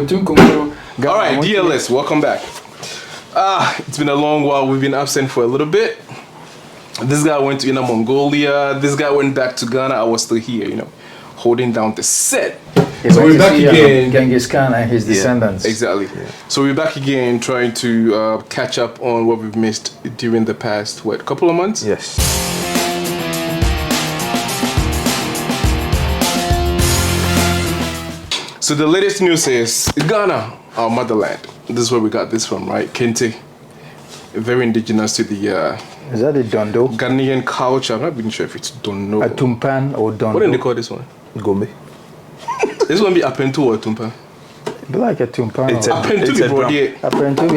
All right, DLS, welcome back. It's been a long while. We've been absent for a little bit. This guy went to Inner Mongolia. This guy went back to Ghana. I was still here, holding down the set. So we're back again. Genghis Khan and his descendants. Exactly. Yeah. So we're back again, trying to catch up on what we've missed during the past, couple of months? Yes. So the latest news is Ghana, our motherland. This is where we got this from, right? Kente, very indigenous to the is that a Dondo? Ghanaian culture. I'm not even sure if it's Dondo. A Tumpan or Dondo. What do they call this one? Gombe. This one be Apentu or Tumpan? Be like a Tumpan. It's Apentu, bro. Apentu.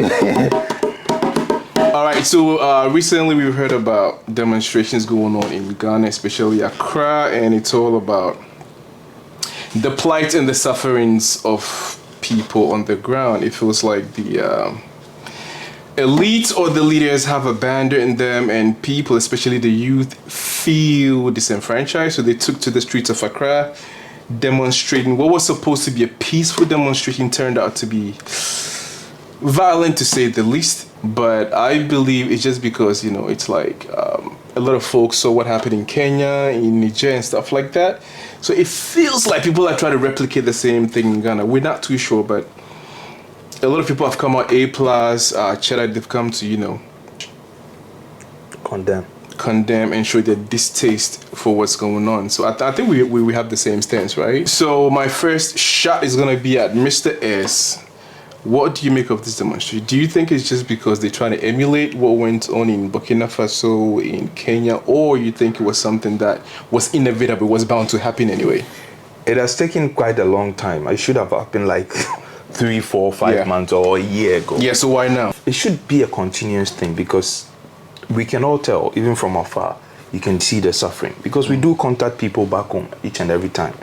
All right, so recently we've heard about demonstrations going on in Ghana, especially Accra, and it's all about the plight and the sufferings of people on the ground. It feels like the elites or the leaders have abandoned them, and people, especially the youth, feel disenfranchised. So they took to the streets of Accra, demonstrating. What was supposed to be a peaceful demonstration turned out to be violent, to say the least. But I believe it's just because, it's like a lot of folks saw what happened in Kenya, in Niger, and stuff like that. So it feels like people are trying to replicate the same thing in Ghana. We're not too sure, but a lot of people have come out A+, Cheddar, they've come to, condemn and show their distaste for what's going on. So I think we have the same stance, right? So my first shot is going to be at Mr. S. What do you make of this demonstration? Do you think it's just because they're trying to emulate what went on in Burkina Faso, in Kenya, or you think it was something that was inevitable, was bound to happen anyway? It has taken quite a long time. It should have happened like 3, 4, 5 months or a year ago. Yeah, so why now? It should be a continuous thing, because we can all tell, even from afar, you can see the suffering. Because we do contact people back home each and every time.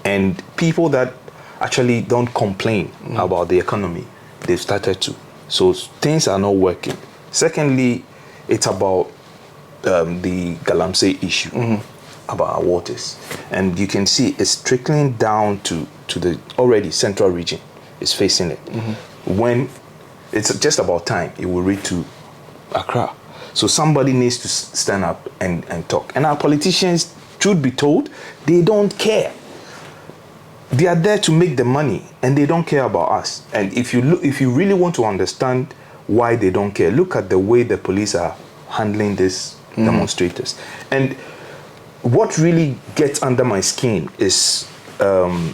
And people that actually don't complain about the economy, they've started to. So things are not working. Secondly, it's about the Galamsey issue, about our waters. And you can see it's trickling down to the already central region is facing it. When it's just about time, it will reach to Accra. So somebody needs to stand up and talk. And our politicians, truth be told, they don't care. They are there to make the money, and they don't care about us. And if you really want to understand why they don't care, look at the way the police are handling these demonstrators. And what really gets under my skin is the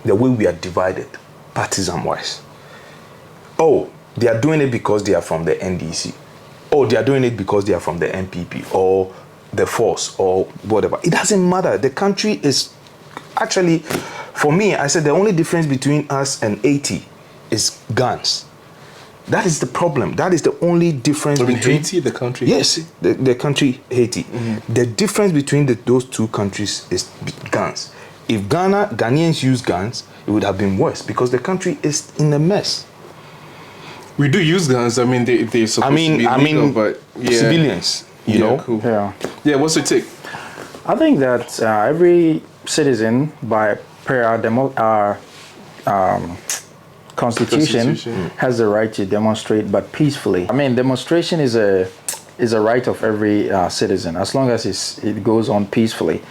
way we are divided, partisan-wise. Oh, they are doing it because they are from the NDC. Oh, they are doing it because they are from the NPP or the Force or whatever. It doesn't matter. The country is actually, for me, I said the only difference between us and Haiti is guns. That is the problem. That is the only difference between Haiti, the country. Yes, the country Haiti. The difference between those two countries is guns. If Ghanaians use guns, it would have been worse, because the country is in a mess. We do use guns. I mean, they're supposed to be legal, but civilians. You know. Cool. Yeah. What's your take? I think that every citizen, per our constitution, has the right to demonstrate, but peacefully. I mean, demonstration is a right of every citizen, as long as it goes on peacefully.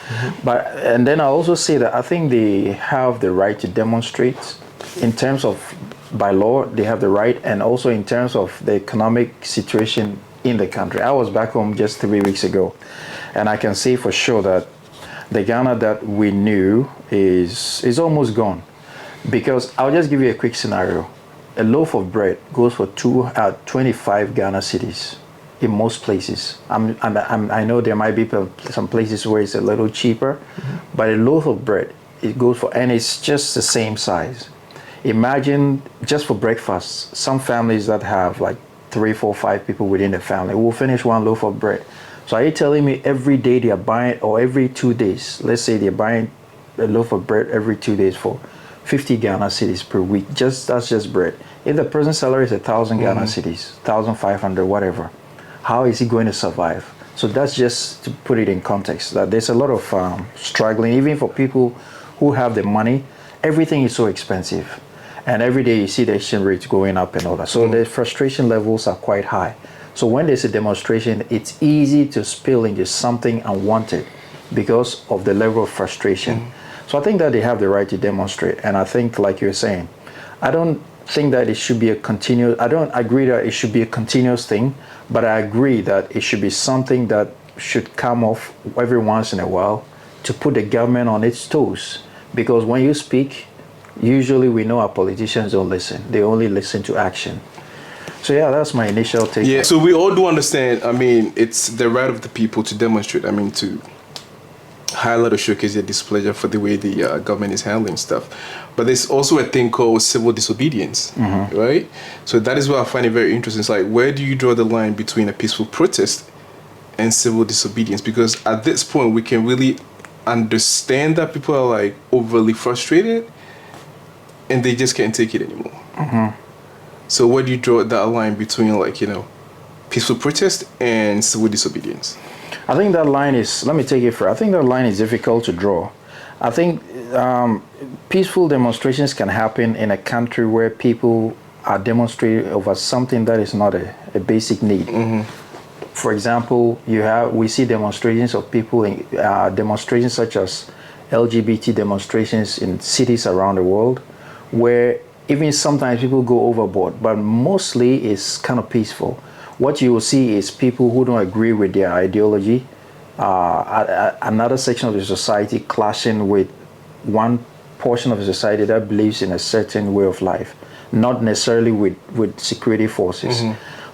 And then I also say that I think they have the right to demonstrate in terms of, by law, they have the right, and also in terms of the economic situation in the country. I was back home just 3 weeks ago, and I can say for sure that the Ghana that we knew is almost gone. Because I'll just give you a quick scenario. A loaf of bread goes for 25 Ghana cedis in most places. I know there might be some places where it's a little cheaper, but a loaf of bread, it goes for, and it's just the same size. Imagine just for breakfast, some families that have like 3, 4, 5 people within the family will finish one loaf of bread. So are you telling me every day they are buying, or every 2 days, let's say they're buying a loaf of bread every 2 days for 50 Ghana cedis per week? That's just bread. If the person's salary is 1,000 Ghana cedis, 1,500, whatever, how is he going to survive? So that's just to put it in context, that there's a lot of struggling, even for people who have the money. Everything is so expensive. And every day you see the exchange rates going up and all that. So the frustration levels are quite high. So when there's a demonstration, it's easy to spill into something unwanted because of the level of frustration. So I think that they have the right to demonstrate. And I think, like you're saying, I don't think that it should be a continuous, I don't agree that it should be a continuous thing, but I agree that it should be something that should come off every once in a while to put the government on its toes. Because when you speak, usually we know our politicians don't listen. They only listen to action. So yeah, that's my initial take. Yeah, so we all do understand, I mean, it's the right of the people to demonstrate, I mean, to highlight or showcase their displeasure for the way the government is handling stuff. But there's also a thing called civil disobedience, right? So that is what I find it very interesting. It's like, where do you draw the line between a peaceful protest and civil disobedience? Because at this point, we can really understand that people are like overly frustrated and they just can't take it anymore. So where do you draw that line between, like, you know, peaceful protest and civil disobedience? I think that line is, let me take it for, I think that line is difficult to draw. I think peaceful demonstrations can happen in a country where people are demonstrating over something that is not a basic need. For example, we see demonstrations of people in demonstrations such as LGBT demonstrations in cities around the world, where even sometimes people go overboard, but mostly it's kind of peaceful. What you will see is people who don't agree with their ideology, another section of the society clashing with one portion of the society that believes in a certain way of life, not necessarily with security forces.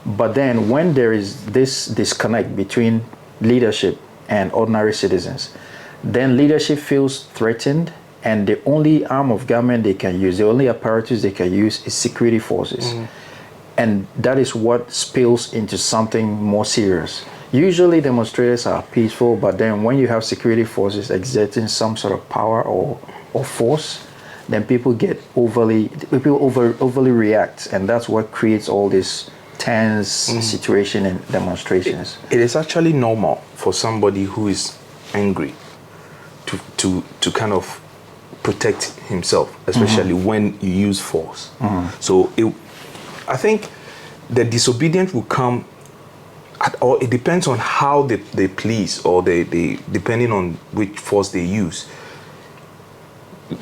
But then when there is this disconnect between leadership and ordinary citizens, then leadership feels threatened, and the only arm of government they can use, the only apparatus they can use is security forces. And that is what spills into something more serious. Usually demonstrators are peaceful, but then when you have security forces exerting some sort of power or force, then people get overly react, and that's what creates all this tense situation in demonstrations. It is actually normal for somebody who is angry to kind of protect himself, especially when you use force. So I think the disobedience will come or it depends on how they please, or they depending on which force they use,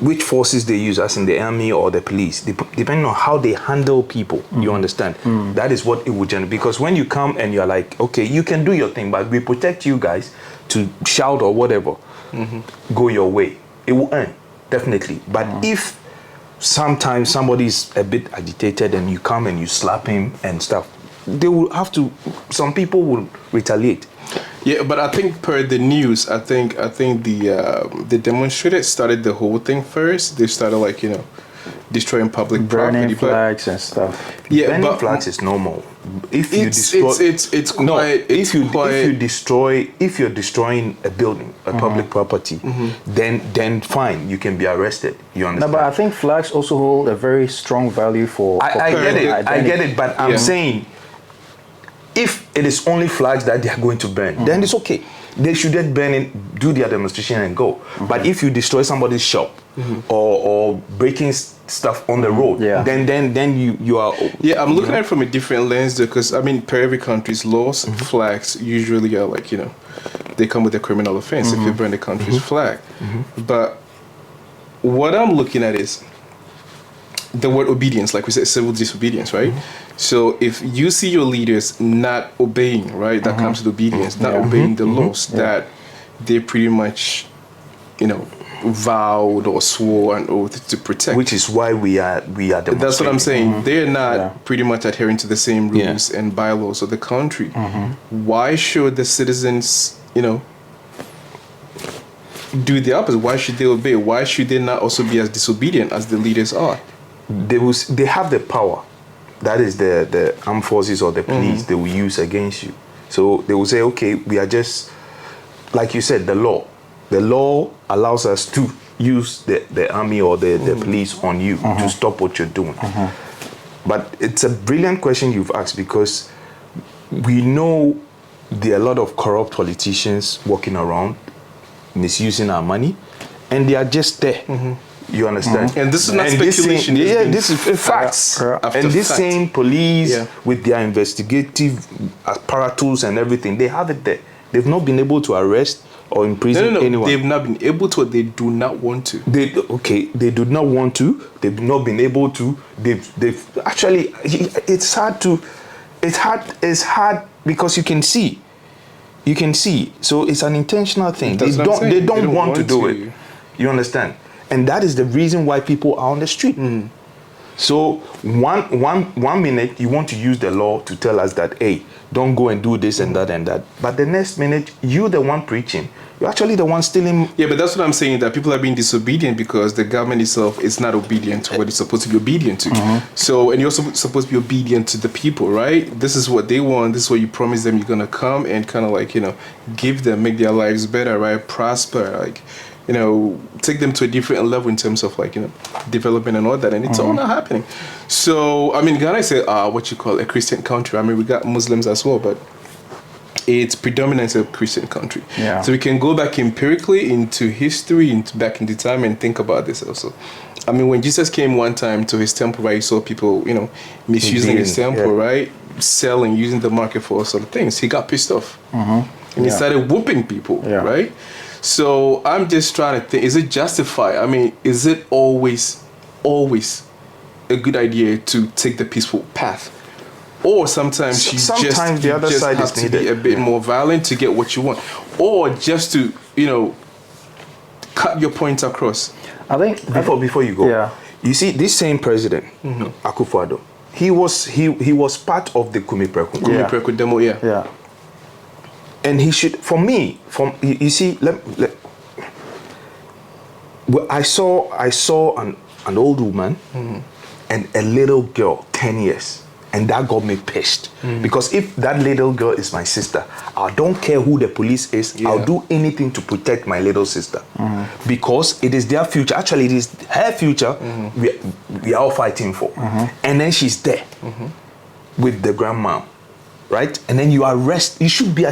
which forces they use, as in the army or the police, depending on how they handle people. You understand? That is what it would generate. Because when you come and you're like, okay, you can do your thing, but we protect you guys to shout or whatever, go your way, it will end, definitely. But if sometimes somebody's a bit agitated and you come and you slap him and stuff, they will have to, some people will retaliate. Yeah, but I think per the news, I think the demonstrators started the whole thing first. They started, like, you know, destroying public burning property, flags and stuff. Yeah, burning flags is normal. If you destroy, if you're destroying a building, a public property, then fine, you can be arrested. You understand? No, but I think flags also hold a very strong value for. I get it, but I'm saying, if it is only flags that they are going to burn, then it's okay. They should just burn it, do their demonstration and go. But if you destroy somebody's shop or breaking stuff on the road, then you are. Yeah, I'm looking at it from a different lens, because I mean, per every country's laws, flags usually are, like, you know, they come with a criminal offense if you burn the country's flag. But what I'm looking at is the word obedience, like we said, civil disobedience, right? So if you see your leaders not obeying, right, that comes with obedience, not obeying the laws that they pretty much, you know, vowed or swore an oath to protect. Which is why we are demonstrating. That's what I'm saying. They're not pretty much adhering to the same rules and bylaws of the country. Why should the citizens, you know, do the opposite? Why should they obey? Why should they not also be as disobedient as the leaders are? They have the power. That is the armed forces or the police they will use against you. So they will say, okay, we are just, like you said, the law. The law allows us to use the army or the police on you to stop what you're doing. But it's a brilliant question you've asked, because we know there are a lot of corrupt politicians walking around misusing our money, and they are just there. You understand? And this is not this speculation, same- it's yeah, been this is facts. after And this fact. same police Yeah. with their investigative apparatus and everything, they have it there. They've not been able to arrest or imprison No. anyone. They've not been able to. Or they do not want to. They do not want to. They've not been able to. They've actually. It's hard because you can see. So it's an intentional thing. That's what I'm saying. They don't want to do it. You understand? And that is the reason why people are on the street. So one minute you want to use the law to tell us that, hey, don't go and do this and that and that. But the next minute, you're the one preaching. You're actually the one stealing. Yeah, but that's what I'm saying, that people are being disobedient because the government itself is not obedient to what it's supposed to be obedient to. So, and you're also supposed to be obedient to the people, right? This is what they want. This is what you promise them you're going to come and kind of like, give them, make their lives better, right? Prosper, like, take them to a different level in terms of like, development and all that. And it's all not happening. So, I mean, Ghana is a Christian country. I mean, we got Muslims as well, but it's predominantly a Christian country. Yeah. So we can go back empirically into history, back into time, and think about this also. I mean, when Jesus came one time to his temple, right, he saw people, misusing his temple, right, selling, using the market for all sort of things. He got pissed off, and he started whooping people, right? So I'm just trying to think: is it justified? I mean, is it always a good idea to take the peaceful path? Or sometimes the other side have is to needed. be a bit more violent to get what you want, or just to cut your point across. I think Before you go, Yeah. you see this same president, Akufo-Addo, he was part of the Kumipreku. Yeah. Kumipreku demo, Yeah. And he should, you see, I saw an old woman and a little girl, 10 years. And that got me pissed. Because if that little girl is my sister, I don't care who the police is. Yeah. I'll do anything to protect my little sister. Because it is their future. Actually, it is her future we are all fighting for. And then she's there with the grandma. Right? And then you arrest. You should be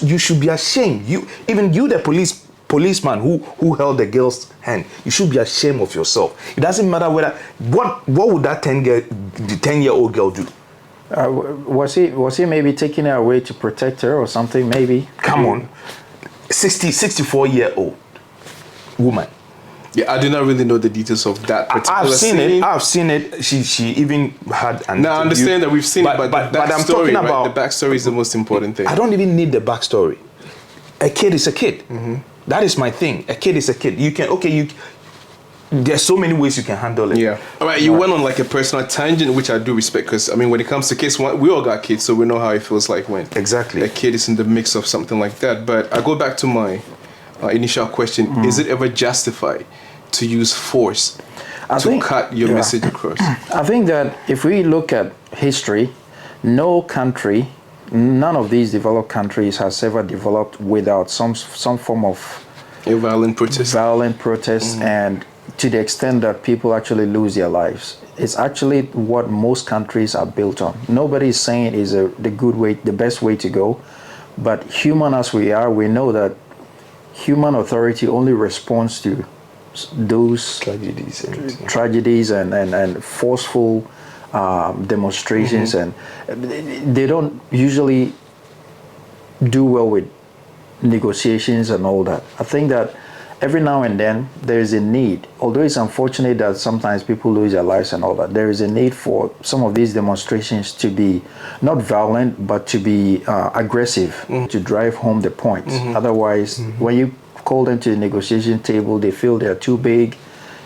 you should be ashamed. Even you, the policeman who held the girl's hand, you should be ashamed of yourself. It doesn't matter what would that 10-year-old girl do? Was he maybe taking her away to protect her or something? Maybe. Come on, 64-year-old woman. Yeah, I do not really know the details of that particular scene. I've seen it. She even had an Now I understand that we've seen it, but the I'm backstory, talking right? about The backstory is the most important thing. I don't even need the backstory. A kid is a kid. That is my thing. A kid is a kid. There's so many ways you can handle it. Yeah. All right, you went on like a personal tangent, which I do respect, because I mean, when it comes to kids, we all got kids, so we know how it feels like when Exactly. a kid is in the mix of something like that. But I go back to my initial question: is it ever justified to use force to cut your message across? I think that if we look at history, no country, none of these developed countries has ever developed without some form of A violent protest. And to the extent that people actually lose their lives. It's actually what most countries are built on. Nobody is saying is the best way to go, but human as we are, we know that human authority only responds to those tragedies and forceful demonstrations, and they don't usually do well with negotiations and all that. I think that every now and then there is a need, although it's unfortunate that sometimes people lose their lives and all that, there is a need for some of these demonstrations to be not violent but to be aggressive, to drive home the point. Otherwise, when you call them to the negotiation table, they feel they're too big,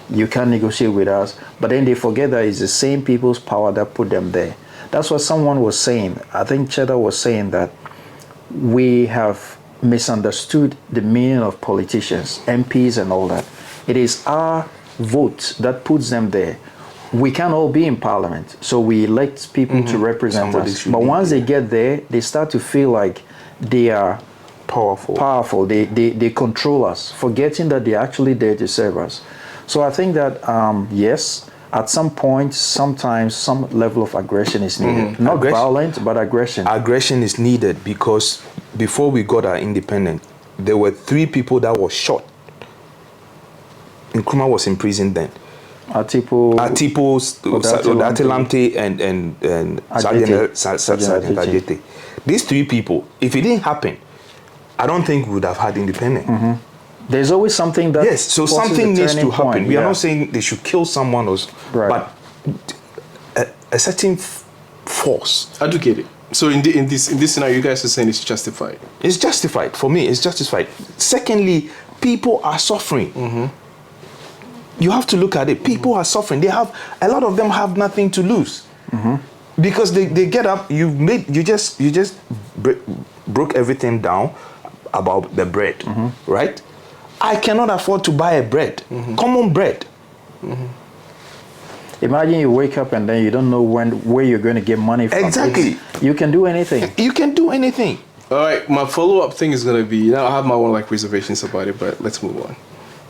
you can't negotiate with us, but then they forget that it's the same people's power that put them there. That's what someone was saying. I think Cheddar was saying that we have misunderstood the meaning of politicians, MPs and all that. It is our vote that puts them there. We can't all be in parliament, so we elect people to represent us. But once they get there, they start to feel like they are powerful. They control us, forgetting that they're actually there to serve us. So I think that, yes, at some point, sometimes some level of aggression is needed. Not violent, but aggression. Aggression is needed because before we got our independence, there were 3 people that were shot in Nkrumah was in prison then. Atipo, Odate Lamte, and Sergeant Ajete. These three people, if it didn't happen, I don't think we would have had independence. There's always something that yes, so something needs to happen. We are not saying they should kill someone else, but a certain force. Advocate it. So in this scenario, you guys are saying it's justified. It's justified for me. It's justified. Secondly, people are suffering. You have to look at it. People are suffering. They have a lot of them have nothing to lose because they get up. You just broke everything down about the bread, right? I cannot afford to buy a bread, common bread. Imagine you wake up and then you don't know where you're going to get money from. Exactly. You can do anything. You can do anything. All right, my follow-up thing is going to be, now I have my own reservations about it, but let's move on.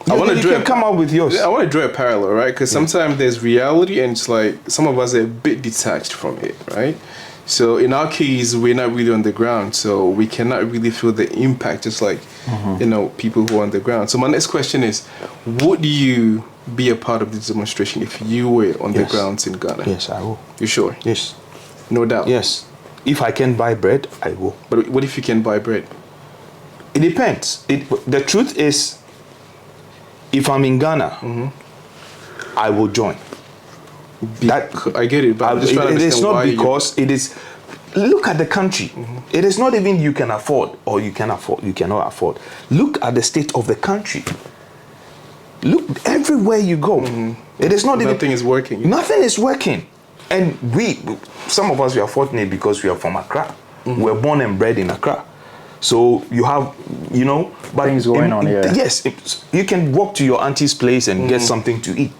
You can come up with yours. I want to draw a parallel, right? Because sometimes there's reality and it's like some of us are a bit detached from it, right? So in our case, we're not really on the ground, so we cannot really feel the impact, just like, people who are on the ground. So my next question is, would you be a part of this demonstration if you were on the grounds in Ghana? Yes, I will. You sure? Yes. No doubt? Yes. If I can buy bread, I will. But what if you can buy bread? It depends. The truth is, if I'm in Ghana, I will join. I get it, but I'm just trying to understand it is not why because it is. Look at the country. It is not even you can afford or you can afford. You cannot afford. Look at the state of the country. Look everywhere you go. It is not even. Nothing is working. Nothing is working, and some of us, we are fortunate because we are from Accra. We were born and bred in Accra. So you have, but things going on here. Yes, you can walk to your auntie's place and get something to eat.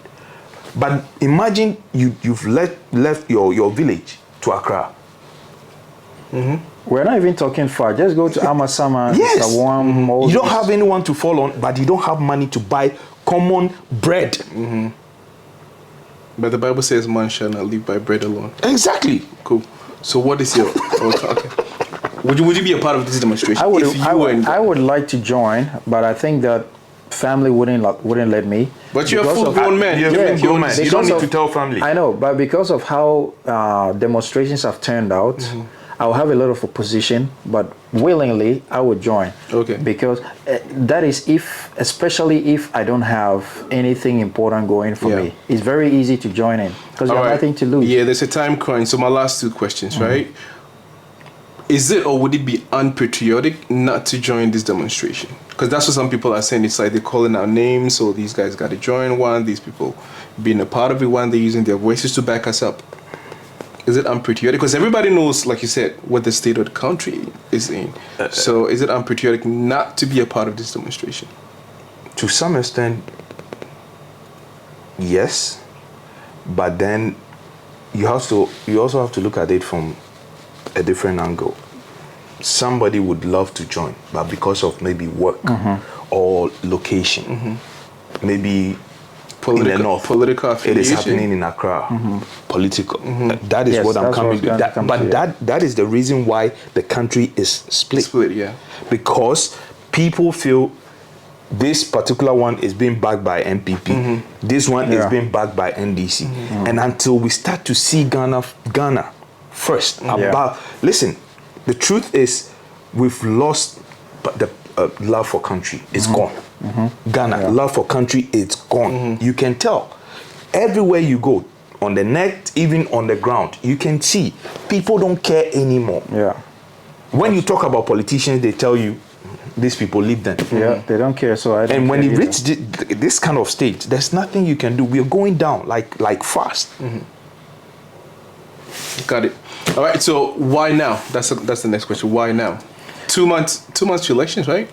But imagine you've left your village to Accra. We're not even talking far. Just go to Amasama, Yes. Sawam, You don't have anyone to fall on, but you don't have money to buy common bread. But the Bible says man shall not live by bread alone. Exactly. Cool. So what is your... okay. Would you be a part of this demonstration? I would like to join, but I think that family wouldn't let me. But you're a full-grown man. You don't need to tell family. I know, but because of how demonstrations have turned out, I'll have a lot of opposition, but willingly I would join. Okay. Because that is especially if I don't have anything important going for me. It's very easy to join in because you have nothing to lose. Yeah, there's a time crunch. So my last two questions, right? Is it or would it be unpatriotic not to join this demonstration? Because that's what some people are saying. It's like they're calling out names, so these guys got to join one. These people being a part of it, one, they're using their voices to back us up. Is it unpatriotic? Because everybody knows, like you said, what the state of the country is in. So is it unpatriotic not to be a part of this demonstration? To some extent, yes. But then you also have to look at it from a different angle. Somebody would love to join, but because of maybe work or location, maybe in the north, political it is happening in Accra. Political. That is what I'm coming to. That is the reason why the country is split. Because people feel this particular one is being backed by MPP. This one is being backed by NDC. And until we start to see Ghana first about, listen, the truth is we've lost the love for country. It's gone. Ghana, love for country, it's gone. You can tell everywhere you go, on the net, even on the ground, you can see people don't care anymore. When you talk about politicians, they tell you these people leave them. They don't care. So I don't and when care you reach this kind of stage, there's nothing you can do. We're going down like fast. Got it. All right. So why now? That's the next question. Why now? 2 months to elections, right?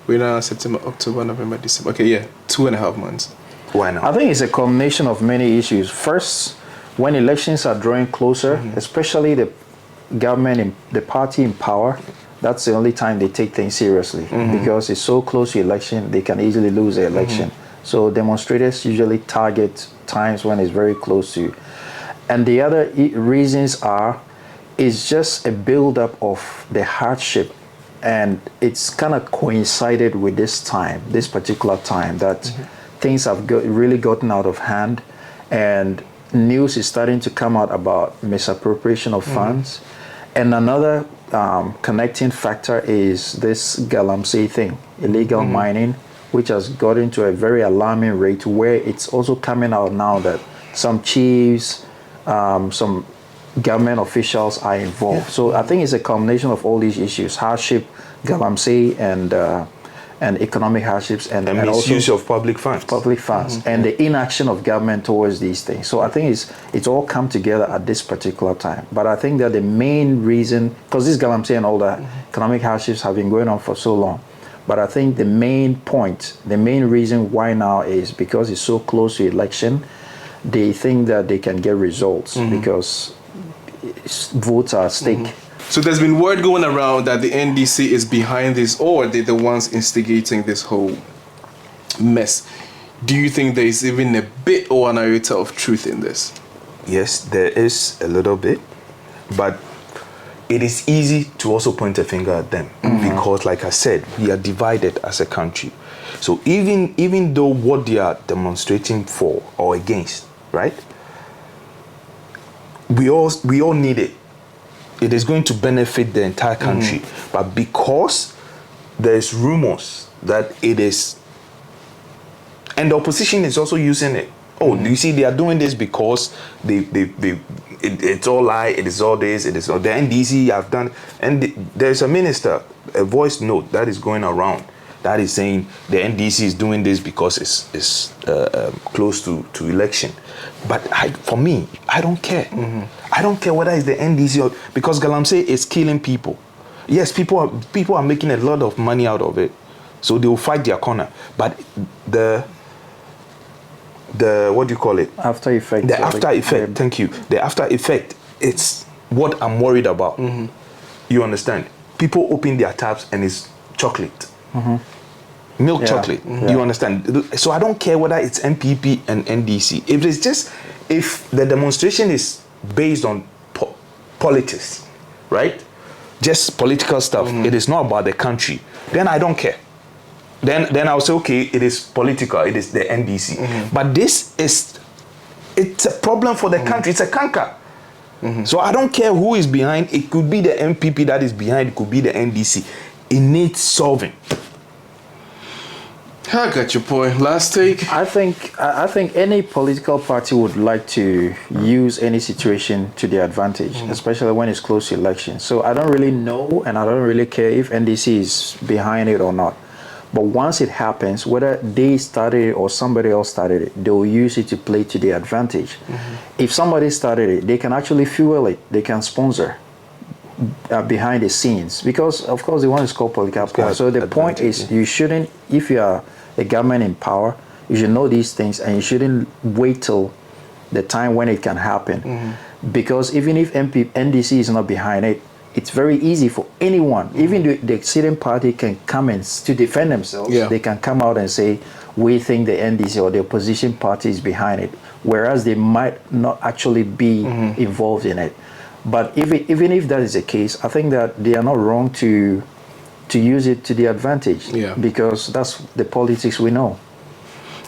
We're now September, October, November, December. Okay, yeah, 2.5 months. Why now? I think it's a combination of many issues. First, when elections are drawing closer, especially the government, the party in power, that's the only time they take things seriously because it's so close to election, they can easily lose the election. So demonstrators usually target times when it's very close to. And the other reasons is just a build-up of the hardship, and it's kind of coincided with this particular time that things have really gotten out of hand, and news is starting to come out about misappropriation of funds. And another connecting factor is this Galamsey thing, illegal mining, which has got into a very alarming rate, where it's also coming out now that some chiefs, some government officials are involved. So I think it's a combination of all these issues: hardship, Galamsey, and economic hardships, and misuse also of public funds. and the inaction of government towards these things. So I think it's all come together at this particular time. But I think that the main reason, because this Galamsey and all the economic hardships have been going on for so long, but I think the main point, the main reason why now is because it's so close to election, they think that they can get results because votes are at stake. So there's been word going around that the NDC is behind this, or they're the ones instigating this whole mess. Do you think there is even a bit or an iota of truth in this? Yes, there is a little bit, but it is easy to also point a finger at them because, like I said, we are divided as a country. So even though what they are demonstrating for or against, right? We all need it. It is going to benefit the entire country. But because there's rumors that it is, and the opposition is also using it. Oh, you see, they are doing this because it's all lie, it is all this, it is all the NDC have done. And there's a minister, a voice note that is going around that is saying the NDC is doing this because it's close to election. But for me, I don't care. I don't care whether it's the NDC or, because Galamsey is killing people. Yes, people are making a lot of money out of it, so they will fight their corner. But the what do you call it? After effect. The after effect. Thank you. The after effect. It's what I'm worried about. You understand? People open their taps and it's chocolate. Milk chocolate. You understand? So I don't care whether it's MPP and NDC. If the demonstration is based on politics, right? Just political stuff. It is not about the country. Then I don't care. Then I'll say, okay, it is political. It is the NDC. But it's a problem for the country. It's a canker. So I don't care who is behind. It could be the MPP that is behind. It could be the NDC. It needs solving. I got your point. Last take. I think any political party would like to use any situation to their advantage, especially when it's close to elections. So I don't really know, and I don't really care if NDC is behind it or not. But once it happens, whether they started it or somebody else started it, they will use it to play to their advantage. If somebody started it, they can actually fuel it. They can sponsor behind the scenes, because of course they want to score political points. So the point is, you shouldn't, if you are a government in power, you should know these things, and you shouldn't wait till the time when it can happen. Because even if NDC is not behind it, it's very easy for anyone, even the sitting party can come in to defend themselves. They can come out and say, we think the NDC or the opposition party is behind it, whereas they might not actually be involved in it. But even if that is the case, I think that they are not wrong to use it to their advantage, because that's the politics we know.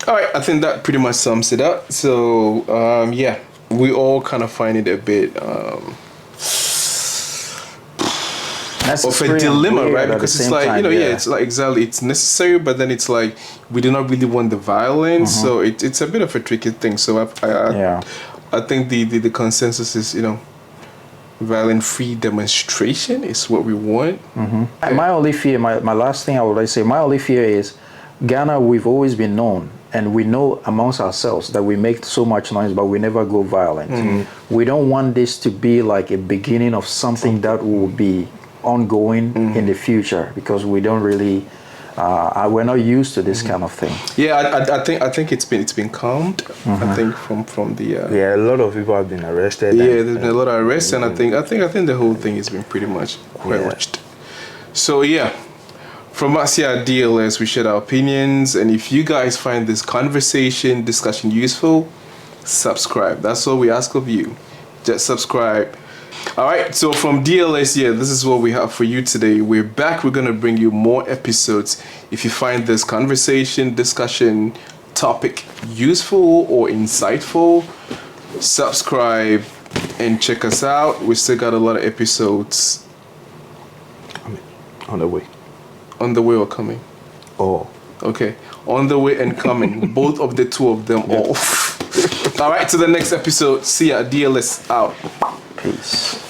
All right, I think that pretty much sums it up. So, we all kind of find it a bit of a dilemma, right? Because it's like, it's like exactly, it's necessary, but then it's like we do not really want the violence, so it's a bit of a tricky thing. So I think the consensus is, violent-free demonstration is what we want. My only fear, my last thing I would like to say, my only fear is Ghana. We've always been known, and we know amongst ourselves that we make so much noise, but we never go violent. We don't want this to be like a beginning of something that will be ongoing in the future, because we don't really we're not used to this kind of thing. I think it's been calmed. I think from the a lot of people have been arrested. There's been a lot of arrests, and I think the whole thing has been pretty much quashed. So from us here at DLS, we share our opinions, and if you guys find this discussion useful, subscribe. That's all we ask of you. Just subscribe. All right, so from DLS, this is what we have for you today. We're back. We're going to bring you more episodes. If you find this discussion topic useful or insightful, subscribe and check us out. We still got a lot of episodes On the way. on the way or coming. Oh. Okay, on the way and coming. Both of the two of them off. All right, to the next episode. See ya. DLS out. Peace.